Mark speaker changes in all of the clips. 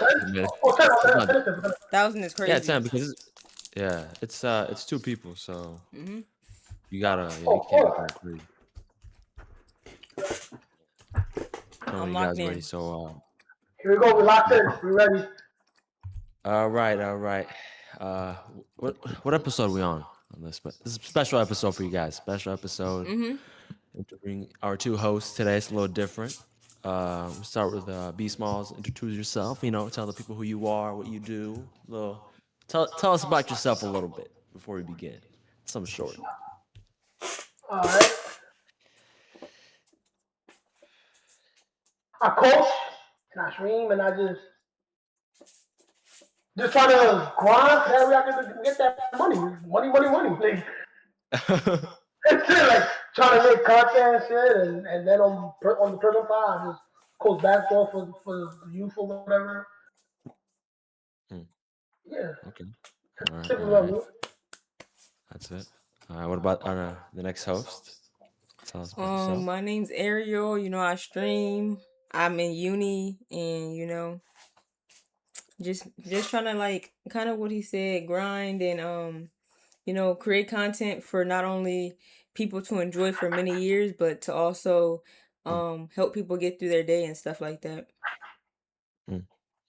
Speaker 1: I mean,
Speaker 2: Oh, 10.
Speaker 1: it's not.
Speaker 2: Finish it.
Speaker 3: 1,000 is
Speaker 1: Yeah, 10
Speaker 3: crazy.
Speaker 1: because it's two people, so
Speaker 3: Hmm.
Speaker 1: you
Speaker 2: Oh,
Speaker 1: can't be
Speaker 2: oh.
Speaker 1: going crazy. So
Speaker 3: I'm
Speaker 1: many
Speaker 3: locked
Speaker 1: guys ready.
Speaker 3: in.
Speaker 1: So
Speaker 2: Here we go. We locked
Speaker 1: yeah.
Speaker 2: in. We ready.
Speaker 1: All right, all right. Uh, what episode are we on this? But this is a special episode for you guys. Special episode.
Speaker 3: Hmm.
Speaker 1: Interviewing our two hosts today. It's a little different. We'll start with BSmalls. Introduce yourself. Tell the people who you are, what you do. Tell us about yourself a little bit before we begin. Some short.
Speaker 2: All right. I coach and I stream and I just try to grind so that way I can get that money. Money. Like, like trying to make content and shit, and then on the personal side, I just coach basketball for the youth or whatever.
Speaker 1: Hmm,
Speaker 2: Yeah,
Speaker 1: okay. All right.
Speaker 2: typical
Speaker 1: All
Speaker 2: of
Speaker 1: right.
Speaker 2: me.
Speaker 1: That's it. All right. What about the next host? Tell us about yourself.
Speaker 3: My name's Ariel. I stream. I'm in uni, and just trying to like kind of what he said, grind and create content for not only people to enjoy for many years, but to also
Speaker 1: Mm,
Speaker 3: help people get through their day and stuff like that.
Speaker 1: mm.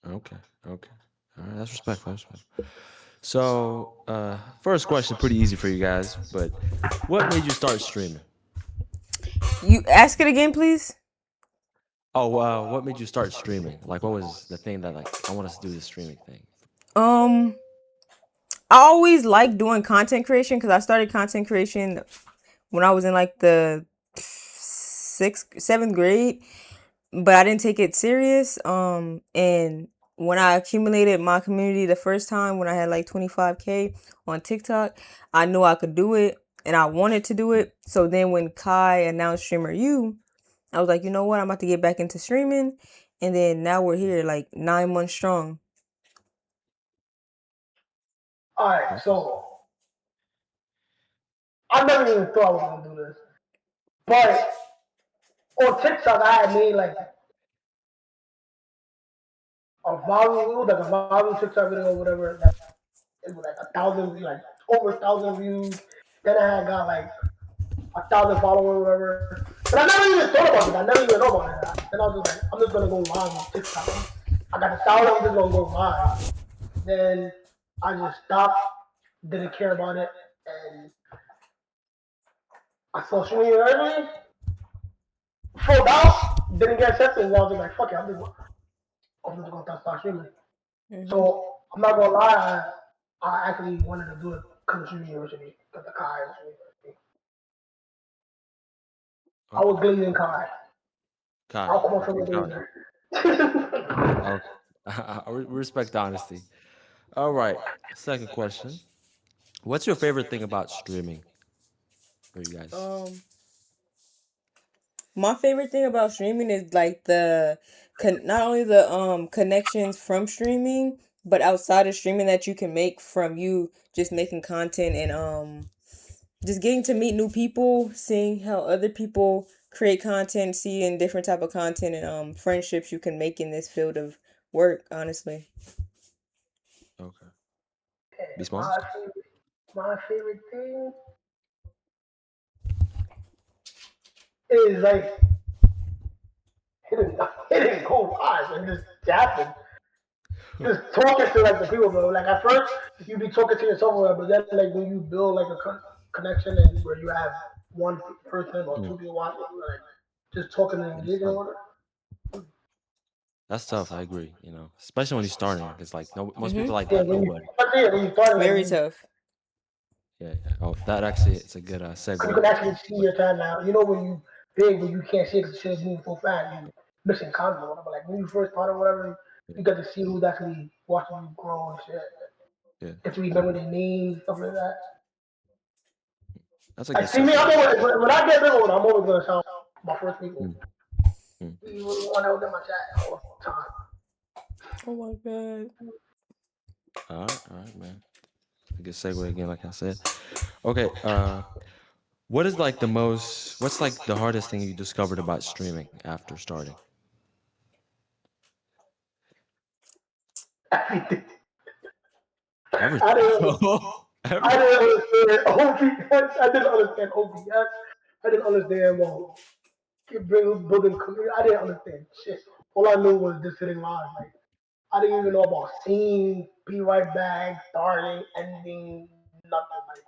Speaker 1: Okay. Okay. All right. That's respectful. That's respectful. So, first question, pretty easy for you guys, but what made you start streaming?
Speaker 3: You ask it again, please.
Speaker 1: Oh, what made you start streaming? Like, what was the thing that like I want us to do this streaming thing?
Speaker 3: Um, I always liked doing content creation because I started content creation when I was in like the seventh grade, but I didn't take it serious. And when I accumulated my community the first time, when I had like 25K on TikTok, I knew I could do it and I wanted to do it. So then when Kai announced Streamer U, I was like, you know what? I'm about to get back into streaming. And then now we're here, like 9 months strong.
Speaker 2: All right,
Speaker 1: Okay.
Speaker 2: so I never even thought I was gonna do this, but on TikTok I had made like a volume, like a volume TikTok video or whatever. That it was like 1,000, like over 1,000 views. Then I had got like 1,000 followers or whatever. But I never even thought about it. I never even know about it. Then I was just like, I'm just gonna go live on TikTok. I got 1,000. I'm just gonna go live. Then I just stopped. Didn't care about it, and I saw streaming early. Filled out. Didn't get accepted. And I was just like, fuck it. I'm just gonna start streaming.
Speaker 3: Hmm.
Speaker 2: So I'm not gonna lie. I actually wanted to do it because of streaming university, because the Kai is university. I
Speaker 1: Okay.
Speaker 2: was glazing Kai.
Speaker 1: Kai.
Speaker 2: I'll come up from
Speaker 1: Okay.
Speaker 2: the
Speaker 1: Kai.
Speaker 2: glazer.
Speaker 1: Okay. We respect honesty. All right. Second question. What's your favorite thing about streaming for you guys?
Speaker 3: Um, My favorite thing about streaming is like not only the connections from streaming, but outside of streaming that you can make from you just making content and just getting to meet new people, seeing how other people create content, seeing different type of content and friendships you can make in this field of work, honestly.
Speaker 1: Okay. Be
Speaker 2: And
Speaker 1: smalls.
Speaker 2: my favorite thing is like hitting hitting cold eyes and just japping. Just talking to like the people, bro. Like at first you be talking to yourself, but then like when you build like a connection and where you have one person or
Speaker 1: Mm,
Speaker 2: two people watching, like just talking and
Speaker 1: that's
Speaker 2: engaging
Speaker 1: tough.
Speaker 2: with
Speaker 1: That's tough. I agree. Especially when you're starting, because like no, most
Speaker 3: Mm-hmm.
Speaker 1: people like
Speaker 2: it. Yeah,
Speaker 1: that. Nobody.
Speaker 2: when you start like
Speaker 3: Very tough.
Speaker 1: Yeah. Yeah. Oh, that actually it's a good
Speaker 2: you
Speaker 1: segue.
Speaker 2: can actually see your time now. You know when you big, when you can't see because shit is moving so fast, you missing content or whatever. Like when you first start or whatever,
Speaker 1: Yeah.
Speaker 2: you get to see who's actually watching you grow and shit.
Speaker 1: Yeah.
Speaker 2: Get to remember their names, stuff like that.
Speaker 1: That's a good
Speaker 2: Like see me,
Speaker 1: segue.
Speaker 2: when I get big, I'm always gonna shout my first people.
Speaker 1: Mm, mm.
Speaker 2: You really want to know them my chat all the time.
Speaker 3: Oh my god.
Speaker 1: All right, man. A good segue again, like I said. Okay. What's like the hardest thing you discovered about streaming after starting?
Speaker 2: everything. I
Speaker 1: Everything.
Speaker 2: didn't, I
Speaker 1: Everything.
Speaker 2: didn't understand OBS. I didn't understand OBS. I didn't understand building community. I didn't understand shit. All I knew was just sitting live. Like I didn't even know about scenes, be right back, starting, ending, nothing. Like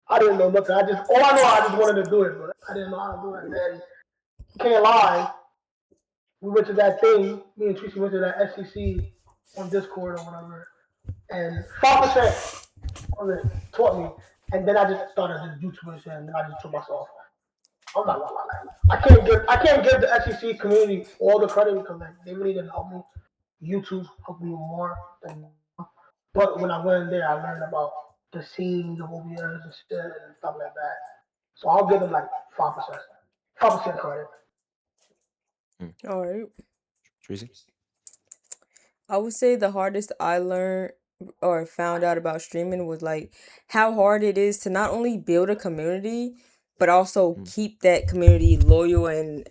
Speaker 2: I didn't know nothing. All I know I just wanted to do it, but I didn't know how to do it. And then can't lie, we went to that thing. Me and Tracy went to that SEC on Discord or whatever, and 5% of it taught me. And then I just started just YouTube shit, and then I just told myself, I'm not gonna lie. I can't give the SEC community all the credit because like they really didn't help me. YouTube helped me more than them. But when I went in there, I learned about the scenes of OBS and shit and stuff like that. So I'll give them like 5%, 5% credit.
Speaker 1: Mm.
Speaker 3: All right.
Speaker 1: Tracy?
Speaker 3: I would say the hardest I learned or found out about streaming was like how hard it is to not only build a community but also
Speaker 1: Mm.
Speaker 3: keep that community loyal and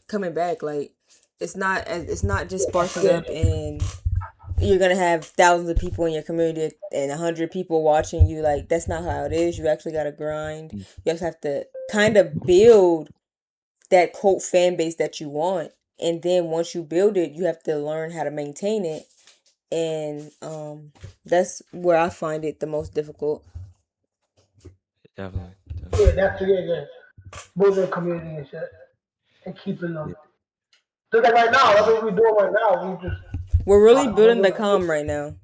Speaker 3: coming back. Like it's not just sparking
Speaker 2: Yeah,
Speaker 3: up and you're gonna have thousands of people in your community and 100 people watching you. Like that's not how it is. You actually gotta grind.
Speaker 1: Mm.
Speaker 3: You just have to kind of build that quote fan base that you want, and then once you build it you have to learn how to maintain it, and that's where I find it the most difficult.
Speaker 1: Definitely.
Speaker 2: yeah,
Speaker 1: Definitely.
Speaker 2: yeah. Building a community and shit and keeping them.
Speaker 1: Yeah.
Speaker 2: Just like right now, that's
Speaker 1: Definitely.
Speaker 2: what we're doing right now. We just
Speaker 3: We're really
Speaker 2: talking about
Speaker 3: building the
Speaker 2: it.
Speaker 3: calm right now.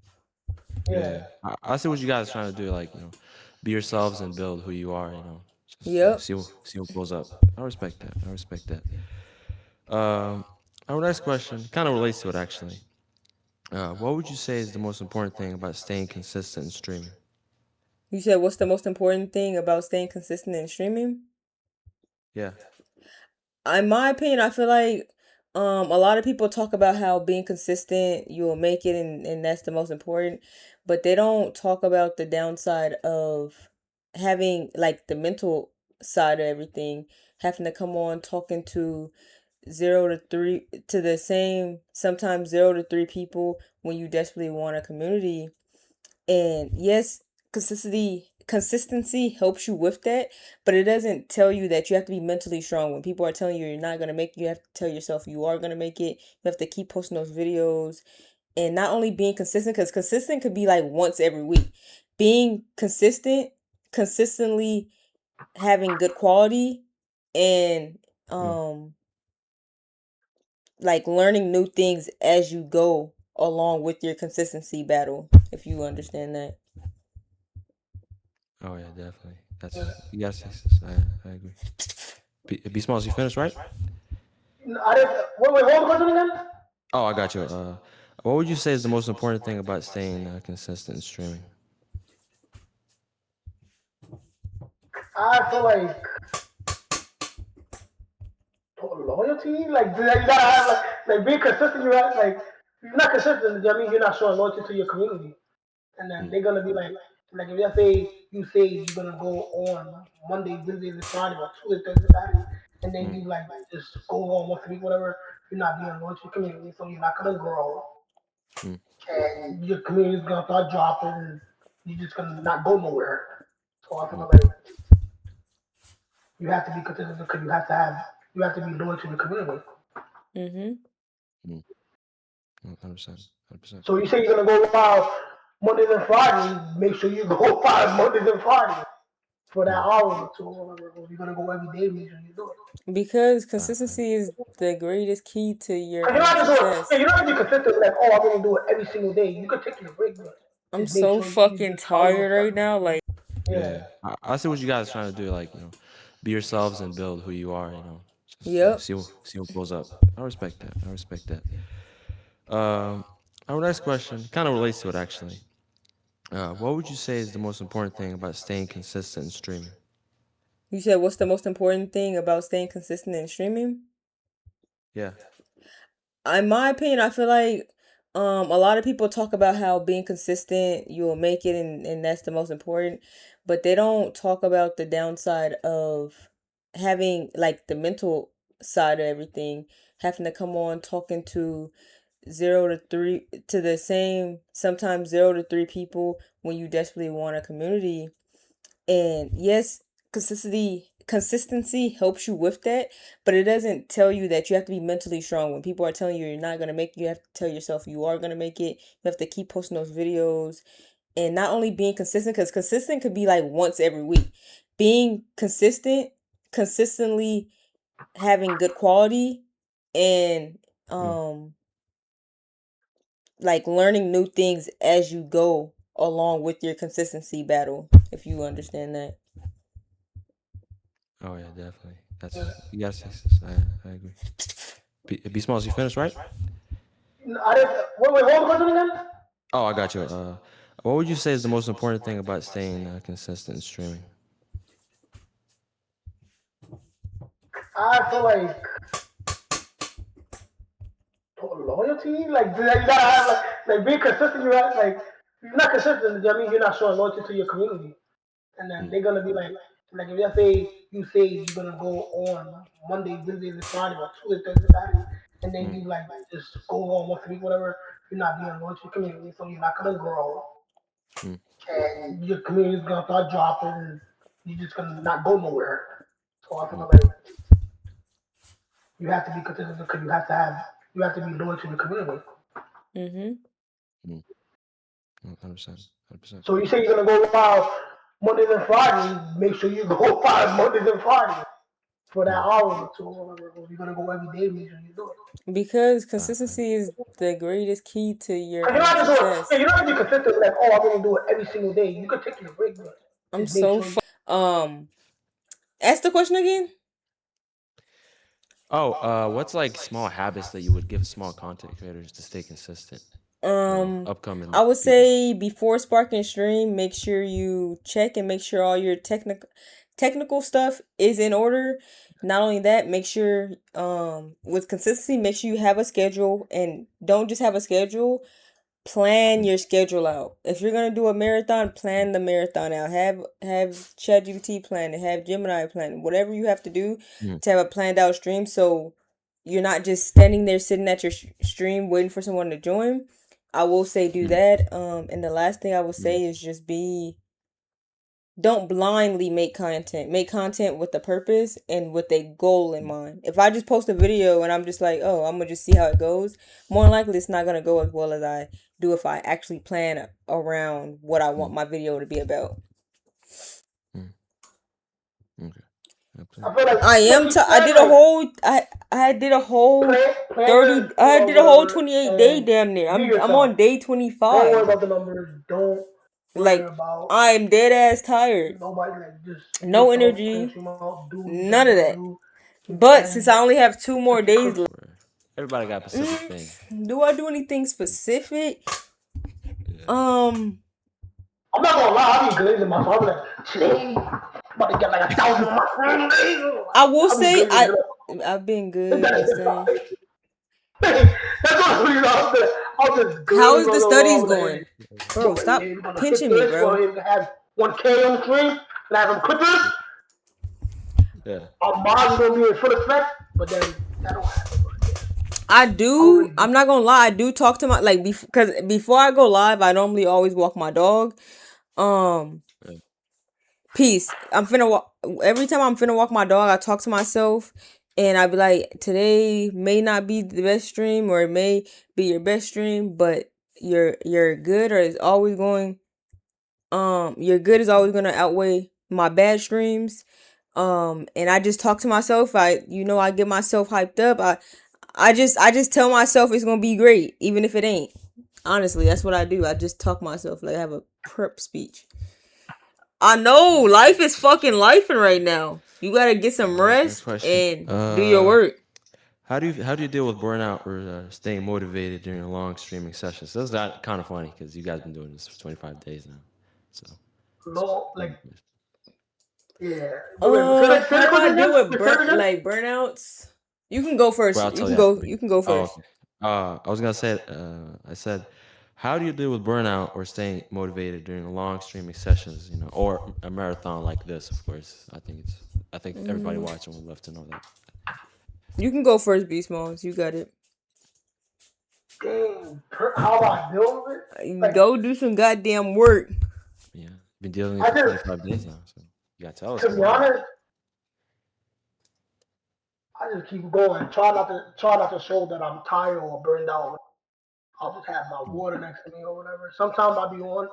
Speaker 2: Yeah.
Speaker 1: Yeah. I see what you guys are trying to do. Like, be yourselves and build who you are. Just
Speaker 3: Yep.
Speaker 1: see what blows up. I respect that. I respect that. Our next question kind of relates to it actually. What would you say is the most important thing about staying consistent in streaming?
Speaker 3: You said what's the most important thing about staying consistent in streaming?
Speaker 1: Yeah.
Speaker 3: In my opinion, I feel like a lot of people talk about how being consistent you will make it, and that's the most important, but they don't talk about the downside of having like the mental side of everything, having to come on talking to 0 to 3 to the same, sometimes 0 to 3 people when you desperately want a community. And yes, consistency helps you with that, but it doesn't tell you that you have to be mentally strong. When people are telling you you're not gonna make it, you have to tell yourself you are gonna make it. You have to keep posting those videos, and not only being consistent, because consistent could be like once every week. Being consistently having good quality, and
Speaker 1: Mm.
Speaker 3: um like learning new things as you go along with your consistency battle, if you understand that.
Speaker 1: Oh yeah, definitely. That's yes, yes, yes. I agree. B Smalls, you finished, right?
Speaker 2: I didn't. Wait, hold the question again.
Speaker 1: Oh, I got you. What would you say is the most important thing about staying consistent in streaming?
Speaker 2: I feel like loyalty. Like you gotta have like being consistent. You have like if you're not consistent. I mean, you're not showing loyalty to your community, and then
Speaker 1: Mm.
Speaker 2: they're gonna be like if let's say you say you're gonna go on Monday, Wednesday, and Friday, or Tuesday, Thursday, Saturday, and then
Speaker 1: Mm.
Speaker 2: you like just go on once a week, whatever. You're not being loyal to your community, so you're not gonna grow,
Speaker 1: Mm.
Speaker 2: and your community's gonna start dropping, and you're just gonna not go nowhere. So I
Speaker 1: Mm.
Speaker 2: feel like you have to be consistent because you have to be loyal to your community.
Speaker 3: Mm-hmm.
Speaker 1: Mm. 100%. 100%.
Speaker 2: So you say you're gonna go live Mondays and Fridays. Make sure you go live Mondays and Fridays for that
Speaker 1: Mm.
Speaker 2: hour or two. Or whatever. If you're gonna go every day, make sure you do it.
Speaker 3: Because
Speaker 1: I
Speaker 3: consistency is the greatest key to your
Speaker 2: Cause you're not just doing.
Speaker 3: success.
Speaker 2: Yeah, you're not gonna be consistent. Like, oh, I'm gonna do it every single day. You could take your break, but
Speaker 3: I'm
Speaker 2: just make
Speaker 3: so
Speaker 2: sure you
Speaker 3: fucking
Speaker 2: just follow your
Speaker 3: tired right
Speaker 2: schedule.
Speaker 3: now. Like,
Speaker 2: Yeah.
Speaker 1: Yeah. I see what you guys are trying to do. Like, be yourselves and build who you are. Just
Speaker 3: yep.
Speaker 1: see what blows up. I respect that. I respect that. Our next question kind of relates to it actually. What would you say is the most important thing about staying consistent in streaming?
Speaker 3: You said what's the most important thing about staying consistent in streaming?
Speaker 1: Yeah.
Speaker 3: In my opinion, I feel like a lot of people talk about how being consistent you will make it, and that's the most important, but they don't talk about the downside of having like the mental side of everything, having to come on talking to sometimes 0 to 3 people when you desperately want a community. And yes, consistency helps you with that, but it doesn't tell you that you have to be mentally strong. When people are telling you you're not gonna make it, you have to tell yourself you are gonna make it. You have to keep posting those videos, and not only being consistent, because consistent could be like once every week. Being consistently having good quality, and
Speaker 1: Mm.
Speaker 3: like learning new things as you go along with your consistency battle, if you understand that.
Speaker 1: Oh yeah, definitely.
Speaker 2: Yeah.
Speaker 1: That's yes, yes, yes. I agree. B Smalls, you finished, right?
Speaker 2: I didn't. Wait, what was the question again?
Speaker 1: Oh, I got you. What would you say is the most important thing about staying consistent in streaming?
Speaker 2: I feel loyalty. Like you gotta have like being consistent. You have like if you're not consistent. I mean, you're not showing loyalty to your community, and then
Speaker 1: Mm,
Speaker 2: they're gonna be like if let's say you say you're gonna go on Monday, Wednesdays, and Friday, or Tuesday, Thursday, Saturday, and then
Speaker 1: mm,
Speaker 2: you like just go on once a week, whatever. You're not being loyal to your community, so you're not gonna grow,
Speaker 1: mm,
Speaker 2: and your community's gonna start dropping. And you're just gonna not go nowhere. So I
Speaker 1: mm,
Speaker 2: feel like you have to be consistent because you have to be loyal to your community.
Speaker 3: Mm-hmm.
Speaker 1: mm. 100%. 100%.
Speaker 2: So you say you're gonna go live Mondays and Fridays. Make sure you go live Mondays and Fridays for that
Speaker 1: Mm.
Speaker 2: hour or two. Or whatever. If you're gonna go every day, make sure you do it.
Speaker 3: Because
Speaker 1: I
Speaker 3: consistency is the greatest key to your
Speaker 2: Cause you're not just doing, yeah,
Speaker 3: success.
Speaker 2: you're not gonna be consistent like, oh, I'm gonna do it every single day. You could take your break, but
Speaker 3: I'm
Speaker 2: just make
Speaker 3: so
Speaker 2: sure you.
Speaker 3: um ask the question again.
Speaker 1: Oh, what's like small habits that you would give small content creators to stay consistent?
Speaker 3: Um,
Speaker 1: Upcoming
Speaker 3: I would
Speaker 1: people.
Speaker 3: say before sparking stream, make sure you check and make sure all your technical stuff is in order. Not only that, make sure with consistency, make sure you have a schedule, and don't just have a schedule. Plan
Speaker 1: Mm,
Speaker 3: your schedule out. If you're gonna do a marathon,
Speaker 1: mm,
Speaker 3: plan the marathon out. Have ChatGPT plan it. Have Gemini plan it. Whatever you have to do
Speaker 1: mm,
Speaker 3: to have a planned out stream, so you're not just standing there sitting at your stream waiting for someone to join. I will say do
Speaker 1: mm,
Speaker 3: that. And the last thing I would
Speaker 1: mm,
Speaker 3: say is just be don't blindly make content. Make content with a purpose and with a goal in
Speaker 1: mm,
Speaker 3: mind. If I just post a video and I'm just like, oh, I'm gonna just see how it goes, more than likely it's not gonna go as well as I do if I actually plan around what I want
Speaker 1: mm,
Speaker 3: my video to be about.
Speaker 1: mm. Okay.
Speaker 2: I feel like
Speaker 3: I
Speaker 2: look,
Speaker 3: am.
Speaker 2: keep
Speaker 3: I
Speaker 2: plan
Speaker 3: did a
Speaker 2: like
Speaker 3: whole. I did a whole
Speaker 2: plan
Speaker 3: 30.
Speaker 2: your
Speaker 3: I did a whole
Speaker 2: whatever
Speaker 3: 28 day
Speaker 2: and
Speaker 3: damn near.
Speaker 2: be
Speaker 3: I'm on
Speaker 2: yourself.
Speaker 3: day
Speaker 2: Don't worry
Speaker 3: 25.
Speaker 2: about the numbers. Don't worry
Speaker 3: Like
Speaker 2: about
Speaker 3: I'm dead ass tired.
Speaker 2: nobody. Like just be
Speaker 3: No
Speaker 2: yourself. Plan
Speaker 3: energy.
Speaker 2: stream out. Do what you gotta
Speaker 3: None of that.
Speaker 2: do.
Speaker 3: But since
Speaker 2: And
Speaker 3: I only have 2 more
Speaker 2: if you
Speaker 3: days
Speaker 2: could,
Speaker 3: left,
Speaker 1: Where everybody got a specific thing.
Speaker 3: do I do anything specific?
Speaker 1: Yeah.
Speaker 3: Um,
Speaker 2: I'm not gonna lie. I'll be glazing myself. I'm like, today, I'm about to get like 1,000 on my friend.
Speaker 3: I will
Speaker 2: I'll be
Speaker 3: say
Speaker 2: glazing it up.
Speaker 3: I've been
Speaker 2: It's
Speaker 3: good
Speaker 2: that
Speaker 3: this
Speaker 2: hip
Speaker 3: thing.
Speaker 2: hop. That's what I'm doing. I'll just
Speaker 3: How
Speaker 2: glaze
Speaker 3: is
Speaker 2: on
Speaker 3: the
Speaker 2: the
Speaker 3: studies
Speaker 2: wall. Like,
Speaker 3: going,
Speaker 2: hey,
Speaker 3: bro?
Speaker 2: bro,
Speaker 3: Stop
Speaker 2: hey, we're gonna hit
Speaker 3: pinching me,
Speaker 2: this. We're
Speaker 3: bro.
Speaker 2: gonna have 1K on the screen. And have some clippers.
Speaker 1: Yeah.
Speaker 2: Our mods gonna be in full effect. But then that don't happen. But yeah,
Speaker 3: I
Speaker 2: I
Speaker 3: do.
Speaker 2: already do.
Speaker 3: I'm not gonna lie. I do talk to my because before I go live, I normally always walk my dog. Um,
Speaker 1: Yeah.
Speaker 3: peace. I'm finna walk. Every time I'm finna walk my dog, I talk to myself, and I be like, today may not be the best stream, or it may be your best stream, but your good or is always going. Your good is always gonna outweigh my bad streams. And I just talk to myself. I get myself hyped up. I just tell myself it's gonna be great, even if it ain't. Honestly, that's what I do. I just talk myself like I have a prep speech. I know life is fucking lifing right now. You gotta get some
Speaker 1: All right. Next
Speaker 3: rest
Speaker 1: question.
Speaker 3: and do your work.
Speaker 1: How do you deal with burnout or staying motivated during long streaming sessions? That's not kind of funny because you guys been doing this for 25 days now. So it's
Speaker 2: No, like,
Speaker 1: pretty good.
Speaker 2: yeah. Wait, say
Speaker 3: How
Speaker 2: that
Speaker 3: do I
Speaker 2: question
Speaker 3: deal
Speaker 2: again.
Speaker 3: with
Speaker 2: Wait, say it again.
Speaker 3: burnouts? You can go
Speaker 1: Well,
Speaker 3: first.
Speaker 1: I'll
Speaker 3: You
Speaker 1: tell
Speaker 3: can
Speaker 1: you
Speaker 3: go.
Speaker 1: after.
Speaker 3: You can go
Speaker 1: Oh,
Speaker 3: first.
Speaker 1: okay. I was gonna say. I said, how do you deal with burnout or staying motivated during long streaming sessions? Or a marathon like this, of course. I think everybody
Speaker 3: Mm,
Speaker 1: watching would love to know that.
Speaker 3: you can go first, BSmalls. You got it.
Speaker 2: Dang, how do I deal with it? Like,
Speaker 3: Go do some goddamn work.
Speaker 1: Yeah, been dealing with
Speaker 2: I
Speaker 1: it for
Speaker 2: just,
Speaker 1: 45 days now, so you gotta tell us
Speaker 2: to be
Speaker 1: more.
Speaker 2: honest, I just keep going. Try not to show that I'm tired or burned out. I'll just have my
Speaker 1: Mm,
Speaker 2: water next to me or whatever. Sometimes I'll be on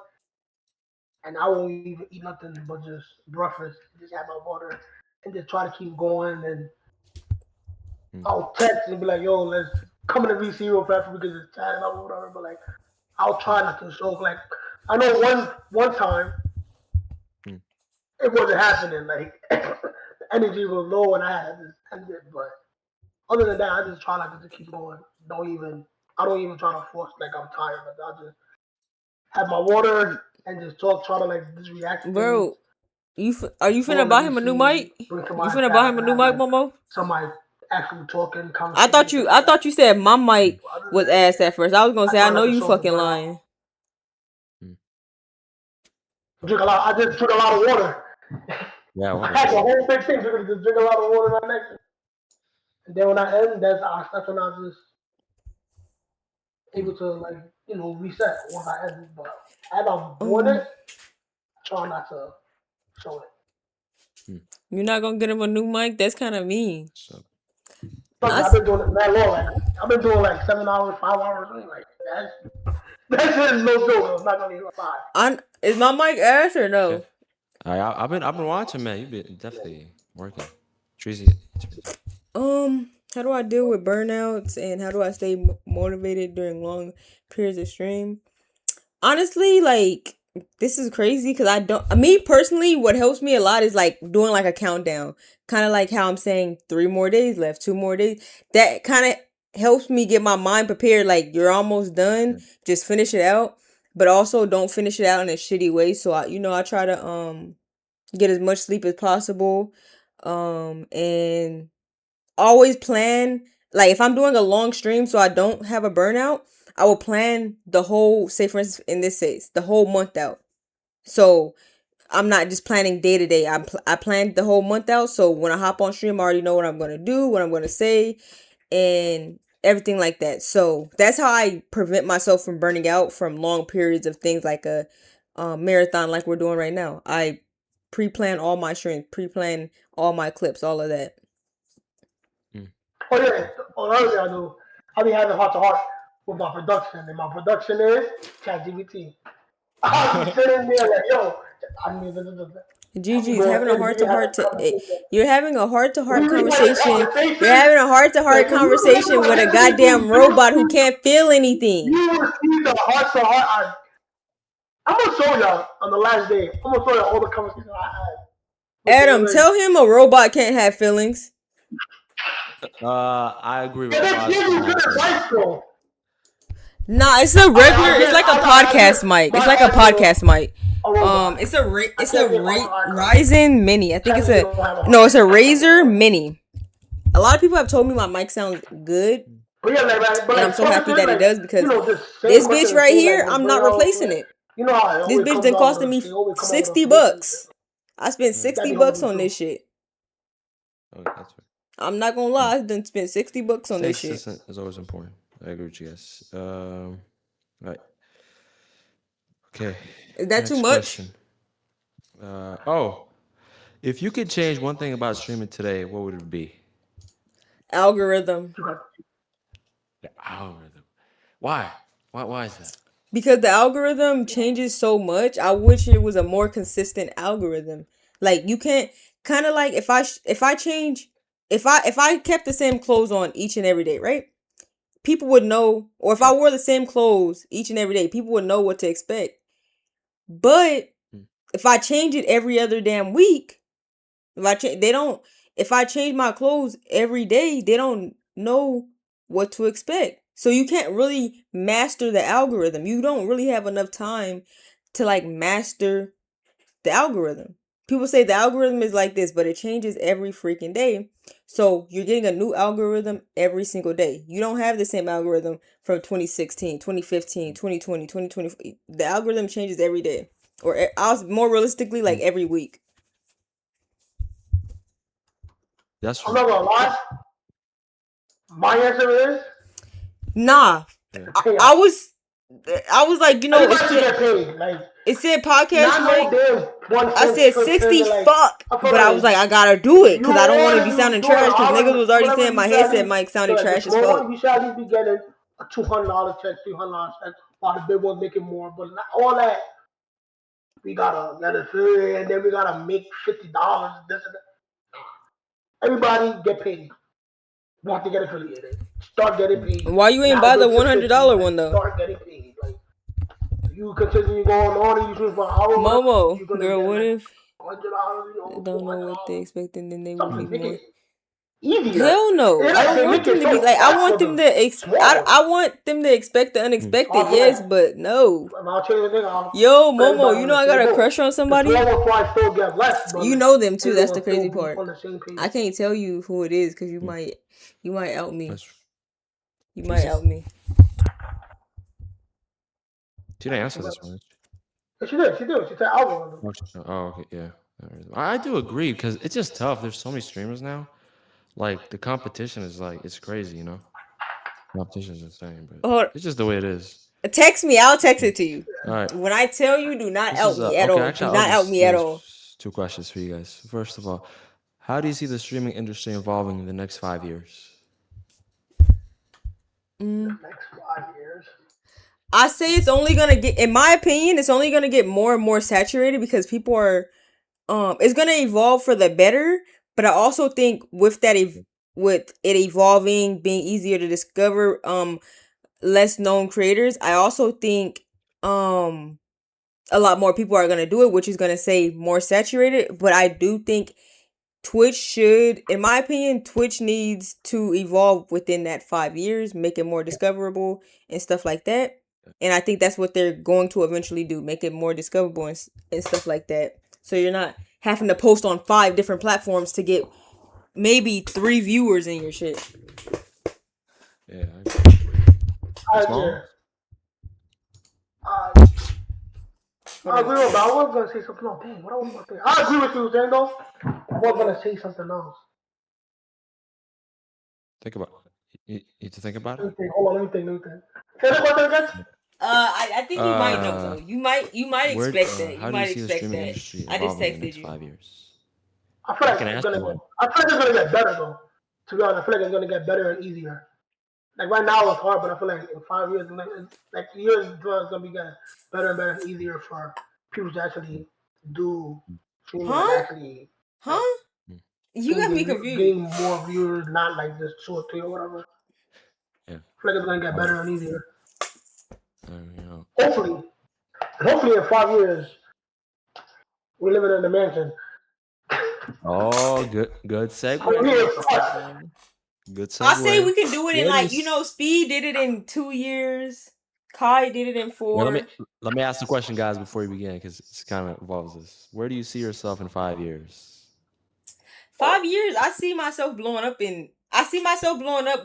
Speaker 2: and I won't even eat nothing but just breakfast. Just have my water and just try to keep going. And
Speaker 1: mm,
Speaker 2: I'll text and be like, "Yo, let's come in the VC real fast because it's tired or whatever." But like, I'll
Speaker 1: mm,
Speaker 2: try not to show. Like, I know one time
Speaker 1: mm.
Speaker 2: it wasn't happening. Like, the energy was low and I had to just end it. But other than that, I just try not to keep going. I don't even try to force like I'm tired. Like, I just have my water and just talk, try to like just react to things.
Speaker 3: Bro, are you
Speaker 2: Go
Speaker 3: finna
Speaker 2: on the
Speaker 3: buy him a new
Speaker 2: VC,
Speaker 3: mic?
Speaker 2: bring
Speaker 3: You
Speaker 2: somebody
Speaker 3: finna buy
Speaker 2: back
Speaker 3: him a
Speaker 2: and
Speaker 3: new
Speaker 2: have
Speaker 3: mic,
Speaker 2: like
Speaker 3: Momo?
Speaker 2: somebody actually talking,
Speaker 3: I
Speaker 2: conversating,
Speaker 3: thought
Speaker 2: shit
Speaker 3: you
Speaker 2: like
Speaker 3: I
Speaker 2: that.
Speaker 3: thought you said my mic
Speaker 2: But other than
Speaker 3: was
Speaker 2: that,
Speaker 3: ass at first. I was gonna
Speaker 2: I
Speaker 3: say I
Speaker 2: try
Speaker 3: know
Speaker 2: not to
Speaker 3: you
Speaker 2: show the
Speaker 3: fucking
Speaker 2: burnout.
Speaker 3: lying.
Speaker 1: Mm.
Speaker 2: Drink a lot. I just drink a lot of water.
Speaker 1: Yeah,
Speaker 2: I
Speaker 1: water's
Speaker 2: had the
Speaker 1: good.
Speaker 2: whole big thing. Just drink a lot of water right next. To me. And then when I end, that's when I just
Speaker 1: Mm,
Speaker 2: able to like reset once I end. But as I'm doing it,
Speaker 3: Um,
Speaker 2: try not to show it.
Speaker 1: mm.
Speaker 3: you're not gonna get him a new mic? That's kind of mean.
Speaker 1: So,
Speaker 2: Trust me,
Speaker 1: yeah.
Speaker 2: I've been doing it that long. Like I've been doing like 7 hours, 5 hours. Like that shit is no joke. I'm not gonna even lie.
Speaker 3: Is my mic ass or
Speaker 1: Okay.
Speaker 3: no?
Speaker 1: I've been watching, man. You've been definitely working. Tracy,
Speaker 3: How do I deal with burnouts and how do I stay motivated during long periods of stream? Honestly, like this is crazy because I don't. Me personally, what helps me a lot is like doing like a countdown, kind of like how I'm saying 3 more days left, 2 more days. That kind of helps me get my mind prepared. Like you're almost done,
Speaker 1: mm,
Speaker 3: just finish it out, but also don't finish it out in a shitty way. So I try to get as much sleep as possible, and always plan. Like if I'm doing a long stream so I don't have a burnout, I will plan the whole, say for instance in this case, the whole month out. So I'm not just planning day to day. I planned the whole month out. So when I hop on stream, I already know what I'm gonna do, what I'm gonna say, and everything like that. So that's how I prevent myself from burning out from long periods of things like a marathon like we're doing right now. I pre-plan all my streams, pre-plan all my clips, all of that.
Speaker 1: mm.
Speaker 2: Oh yeah, another thing I do, I be having heart to heart with my production, and my production is ChatGPT. I'll be sitting there like, yo, I mean, I'll be
Speaker 3: GG's
Speaker 2: going
Speaker 3: having a
Speaker 2: in,
Speaker 3: heart
Speaker 2: we be
Speaker 3: to
Speaker 2: having
Speaker 3: heart
Speaker 2: a conversation.
Speaker 3: you're having a heart to heart
Speaker 2: We be having a
Speaker 3: conversation. You're
Speaker 2: conversation.
Speaker 3: having a heart to heart
Speaker 2: Like, when you listen
Speaker 3: conversation with a goddamn robot who can't feel anything.
Speaker 2: you will see the heart to heart. I'm gonna show y'all on the last day. I'm gonna show y'all all the conversations I had with the
Speaker 3: Adam,
Speaker 2: like,
Speaker 3: tell him a robot can't have feelings.
Speaker 1: I agree with
Speaker 2: and they
Speaker 1: Quad
Speaker 2: give
Speaker 1: on
Speaker 2: you good
Speaker 1: that.
Speaker 2: advice though.
Speaker 3: Nah, it's a
Speaker 2: All right,
Speaker 3: regular. It's like a
Speaker 2: I'll give
Speaker 3: podcast mic. It's
Speaker 2: my
Speaker 3: like a
Speaker 2: answer to
Speaker 3: podcast mic.
Speaker 2: a robot.
Speaker 3: It's a
Speaker 2: I can't give
Speaker 3: Ryzen Mini. I think it's
Speaker 2: Technically,
Speaker 3: a
Speaker 2: don't have a
Speaker 3: no. It's
Speaker 2: heart.
Speaker 3: a Razer Mini. A lot of people have told me my mic sounds good,
Speaker 2: But yeah, but
Speaker 3: and I'm
Speaker 2: like
Speaker 3: so
Speaker 2: talking
Speaker 3: happy
Speaker 2: to it,
Speaker 3: that it
Speaker 2: like
Speaker 3: does because
Speaker 2: just same
Speaker 3: this
Speaker 2: question
Speaker 3: bitch
Speaker 2: and
Speaker 3: right
Speaker 2: say like
Speaker 3: here,
Speaker 2: just
Speaker 3: I'm
Speaker 2: bring
Speaker 3: not
Speaker 2: out
Speaker 3: replacing
Speaker 2: like
Speaker 3: it.
Speaker 2: you know how it
Speaker 3: This
Speaker 2: always
Speaker 3: bitch
Speaker 2: comes
Speaker 3: done
Speaker 2: out
Speaker 3: costing
Speaker 2: with
Speaker 3: me
Speaker 2: a, they always come out with a
Speaker 3: 60
Speaker 2: solution. And
Speaker 3: bucks.
Speaker 2: shit.
Speaker 3: I spent
Speaker 1: Yeah.
Speaker 2: That
Speaker 3: 60
Speaker 2: be
Speaker 3: bucks
Speaker 2: holding
Speaker 3: on
Speaker 2: true.
Speaker 3: this shit.
Speaker 1: Oh, that's right.
Speaker 3: I'm not gonna lie, I done spent 60 bucks on
Speaker 1: Staying
Speaker 3: this shit.
Speaker 1: consistent is always important. I agree with you guys. Right. Okay.
Speaker 3: Is that too
Speaker 1: Next
Speaker 3: much?
Speaker 1: question. If you could change one thing about streaming today, what would it be?
Speaker 3: Algorithm.
Speaker 1: The algorithm. Why? Why is that?
Speaker 3: Because the algorithm changes so much, I wish it was a more consistent algorithm. Like you can't kind of like if I change if I kept the same clothes on each and every day, right? People would know, or if I
Speaker 1: Okay.
Speaker 3: wore the same clothes each and every day, people would know what to expect. But
Speaker 1: Mm,
Speaker 3: if I change it every other damn week, they don't. If I change my clothes every day, they don't know what to expect. So you can't really master the algorithm. You don't really have enough time to like master the algorithm. People say the algorithm is like this, but it changes every freaking day. So you're getting a new algorithm every single day. You don't have the same algorithm from 2016, 2015, 2020, 2020. The algorithm changes every day. Or I was more realistically like
Speaker 1: mm.
Speaker 3: every week.
Speaker 1: That's
Speaker 2: I'm
Speaker 1: true.
Speaker 2: not gonna lie. My answer is
Speaker 3: Nah.
Speaker 1: Yeah.
Speaker 3: I was like, you know,
Speaker 2: Everybody should get paid. Like,
Speaker 3: it said podcast
Speaker 2: not
Speaker 3: break.
Speaker 2: no damn
Speaker 3: I said
Speaker 2: 1 cent, 2 cents,
Speaker 3: 60,
Speaker 2: and like,
Speaker 3: fuck.
Speaker 2: I feel
Speaker 3: But I was like, I gotta do it because I don't want to be sounding trash because niggas was already saying my headset mic sounded
Speaker 2: like the
Speaker 3: trash as
Speaker 2: small
Speaker 3: fuck.
Speaker 2: one, you should at least be getting a $200 check, $300 check, while the big one's making more. But not all that, we gotta get affiliate, and then we gotta make $50. This and that. Everybody get paid. Want to get affiliated? Start getting paid.
Speaker 3: Why you ain't
Speaker 2: Now
Speaker 3: buy the
Speaker 2: get to 50.
Speaker 3: $100
Speaker 2: Like,
Speaker 3: one though?
Speaker 2: start getting paid. Like, you continue going on and you do it for an hour, whatever,
Speaker 3: Momo,
Speaker 2: you're gonna
Speaker 3: girl,
Speaker 2: get
Speaker 3: what
Speaker 2: like
Speaker 3: if
Speaker 2: $100,
Speaker 3: they
Speaker 2: four
Speaker 3: don't know
Speaker 2: hundred
Speaker 3: what they
Speaker 2: dollars.
Speaker 3: expect and then they would be
Speaker 2: Something make
Speaker 3: more?
Speaker 2: it easier.
Speaker 3: Hell no.
Speaker 2: It's
Speaker 3: I
Speaker 2: like
Speaker 3: don't
Speaker 2: they
Speaker 3: want
Speaker 2: make
Speaker 3: them
Speaker 2: it
Speaker 3: to be
Speaker 2: so
Speaker 3: like I
Speaker 2: fast
Speaker 3: want
Speaker 2: for
Speaker 3: them
Speaker 2: the
Speaker 3: to
Speaker 2: small ones.
Speaker 3: I want them to expect the
Speaker 2: So
Speaker 3: unexpected,
Speaker 2: I feel
Speaker 3: yes,
Speaker 2: like
Speaker 3: but no.
Speaker 2: if I'll change the thing, I'll
Speaker 3: Yo,
Speaker 2: put
Speaker 3: Momo,
Speaker 2: everybody
Speaker 3: you
Speaker 2: on
Speaker 3: know
Speaker 2: the
Speaker 3: I got
Speaker 2: same
Speaker 3: a
Speaker 2: boat.
Speaker 3: crush on
Speaker 2: The
Speaker 3: somebody?
Speaker 2: small ones probably still get less, but
Speaker 3: You
Speaker 2: like
Speaker 3: know them too, that's the
Speaker 2: everyone's still
Speaker 3: crazy
Speaker 2: be
Speaker 3: part.
Speaker 2: on the same page.
Speaker 3: I can't tell you who it is because you
Speaker 1: Mm.
Speaker 3: might out me.
Speaker 1: That's
Speaker 3: You
Speaker 1: she
Speaker 3: might
Speaker 1: said
Speaker 3: out me.
Speaker 1: she didn't answer this one.
Speaker 2: But she did. She did. She said algorithm.
Speaker 1: Oh, okay, yeah. I do agree because it's just tough. There's so many streamers now. Like the competition is like it's crazy, you know. Competition is insane, but
Speaker 3: Oh,
Speaker 1: it's just the way it is.
Speaker 3: text me. I'll text it to you.
Speaker 1: All right.
Speaker 3: When I tell you, do not
Speaker 1: This
Speaker 3: out
Speaker 1: is
Speaker 3: me at
Speaker 1: okay.
Speaker 3: all. Do
Speaker 1: Actually, I'll
Speaker 3: not out
Speaker 1: just
Speaker 3: me
Speaker 1: do
Speaker 3: at all.
Speaker 1: this 2 questions for you guys. First of all, how do you see the streaming industry evolving in the next 5 years?
Speaker 3: Mm.
Speaker 2: The next 5 years.
Speaker 3: I say it's only gonna get, in my opinion, it's only gonna get more and more saturated because people are, it's gonna evolve for the better. But I also think with that, with it evolving, being easier to discover, less known creators, I also think, a lot more people are gonna do it, which is gonna say more saturated. But I do think Twitch should, in my opinion, Twitch needs to evolve within that 5 years, make it more discoverable and stuff like that. And I think that's what they're going to eventually do, make it more discoverable and stuff like that. So you're not having to post on 5 different platforms to get maybe 3 viewers in your shit.
Speaker 1: Yeah, I agree.
Speaker 2: Yeah.
Speaker 1: Small?
Speaker 2: Uh, I agree with, but I was gonna say something else. Dang, what I was gonna say? I agree with you, saying though. I was gonna say something else.
Speaker 1: Think about you need to think about
Speaker 2: Let
Speaker 1: it.
Speaker 2: me think. Hold on, let me think. Let me think. Say the question again.
Speaker 3: I think you might know though. You might
Speaker 1: Where?
Speaker 3: expect that. You
Speaker 1: How do you
Speaker 3: might
Speaker 1: see the
Speaker 3: expect
Speaker 1: streaming
Speaker 3: that.
Speaker 1: industry
Speaker 3: I just
Speaker 1: evolving in the
Speaker 3: texted
Speaker 1: next
Speaker 3: you.
Speaker 1: 5 years?
Speaker 2: I feel
Speaker 1: I
Speaker 2: like
Speaker 1: can
Speaker 2: it's
Speaker 1: ask
Speaker 2: gonna
Speaker 1: you
Speaker 2: get.
Speaker 1: one.
Speaker 2: I feel like it's gonna get better though. To be honest, I feel like it's gonna get better and easier. Like right now it's hard, but I feel like in 5 years, like years, it's gonna be getting better and better and easier for people to actually do streaming, like
Speaker 3: Huh?
Speaker 2: actually like
Speaker 3: Huh?
Speaker 1: Mm.
Speaker 3: You got me
Speaker 2: gain
Speaker 3: confused.
Speaker 2: more viewers, not like just 2 or 3 or whatever.
Speaker 1: Yeah.
Speaker 2: I feel like it's gonna get
Speaker 1: All right.
Speaker 2: better and easier.
Speaker 1: You know.
Speaker 2: Hopefully, hopefully in 5 years we're living in a mansion.
Speaker 1: Oh, good
Speaker 2: For
Speaker 1: segue.
Speaker 2: years,
Speaker 1: Good
Speaker 3: I say
Speaker 1: segue.
Speaker 3: we can do it in
Speaker 1: Where do you?
Speaker 3: like, Speed did it in 2 years. Kai did it in
Speaker 1: Yeah,
Speaker 3: 4.
Speaker 1: let me ask the question, guys, before we begin, because it's kind of involves this. Where do you see yourself in 5 years?
Speaker 3: 5 years, I see myself blowing up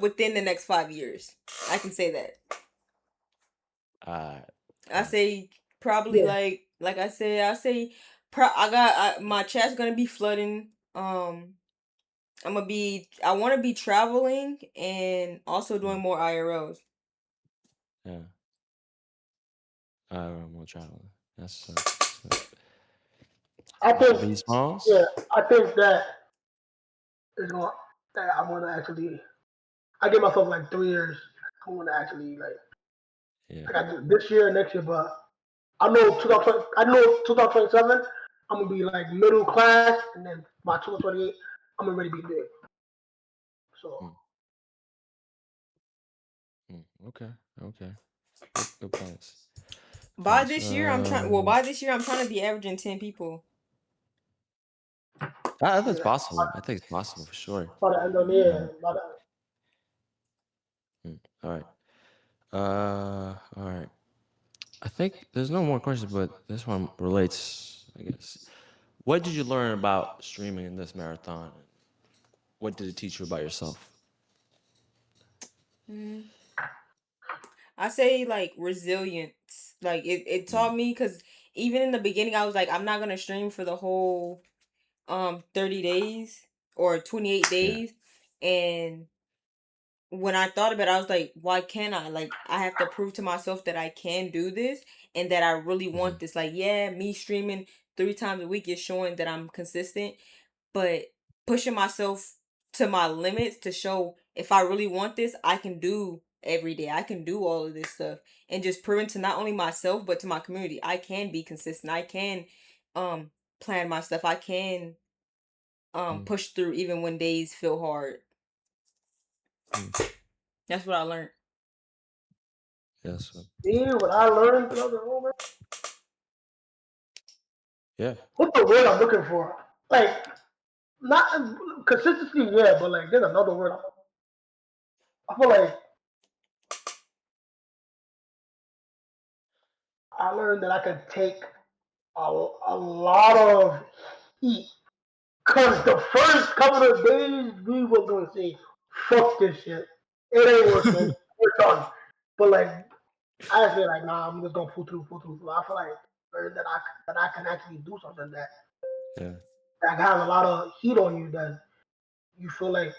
Speaker 3: within the next 5 years. I can say that.
Speaker 1: Uh,
Speaker 3: I say probably
Speaker 2: yeah.
Speaker 3: like I said, my chat's gonna be flooding. I want to be traveling and also doing more IRLs.
Speaker 1: yeah. I'm gonna travel. That's
Speaker 2: I think, yeah,
Speaker 1: BSmalls.
Speaker 2: I think that is going that I want to actually. I give myself like 3 years. I want to actually
Speaker 1: Yeah.
Speaker 2: like I do this year, next year, but I know 2020, I know 2027. I'm gonna be like middle class, and then by 2028, I'm gonna really be big. So
Speaker 1: Mm, okay. Okay. Good plans.
Speaker 3: By this year, I'm trying to be averaging 10 people.
Speaker 1: I think it's
Speaker 2: yeah,
Speaker 1: possible. I think it's possible for sure.
Speaker 2: by the end of the
Speaker 1: Um,
Speaker 2: year, by the,
Speaker 1: all right. All right. I think there's no more questions, but this one relates, I guess. What did you learn about streaming in this marathon? What did it teach you about yourself?
Speaker 3: Mm. I say like resilience. Like it
Speaker 1: Mm,
Speaker 3: taught me because even in the beginning, I was like, I'm not gonna stream for the whole 30 days or 28
Speaker 1: yeah.
Speaker 3: days, and when I thought about it, I was like, why can't I? Like, I have to prove to myself that I can do this and that I really
Speaker 1: Mm-hmm.
Speaker 3: want this. Like, yeah, me streaming 3 times a week is showing that I'm consistent, but pushing myself to my limits to show if I really want this, I can do every day. I can do all of this stuff and just proving to not only myself but to my community, I can be consistent. I can um plan my stuff. I can push through even when days feel hard.
Speaker 1: Mm-hmm.
Speaker 3: That's what I learned.
Speaker 1: Yes.
Speaker 2: See what I learned throughout the whole, man.
Speaker 1: Yeah.
Speaker 2: What's the word I'm looking for? Like, not consistency, yeah, but like, there's another word. I feel like I learned that I could take a lot of heat. Cause the first couple of days we was gonna say, fuck this shit. It ain't working. We're done. But like I say like nah, I'm just gonna pull through. So I feel like that I can actually do something that
Speaker 1: Yeah.
Speaker 2: that has a lot of heat on you that you feel like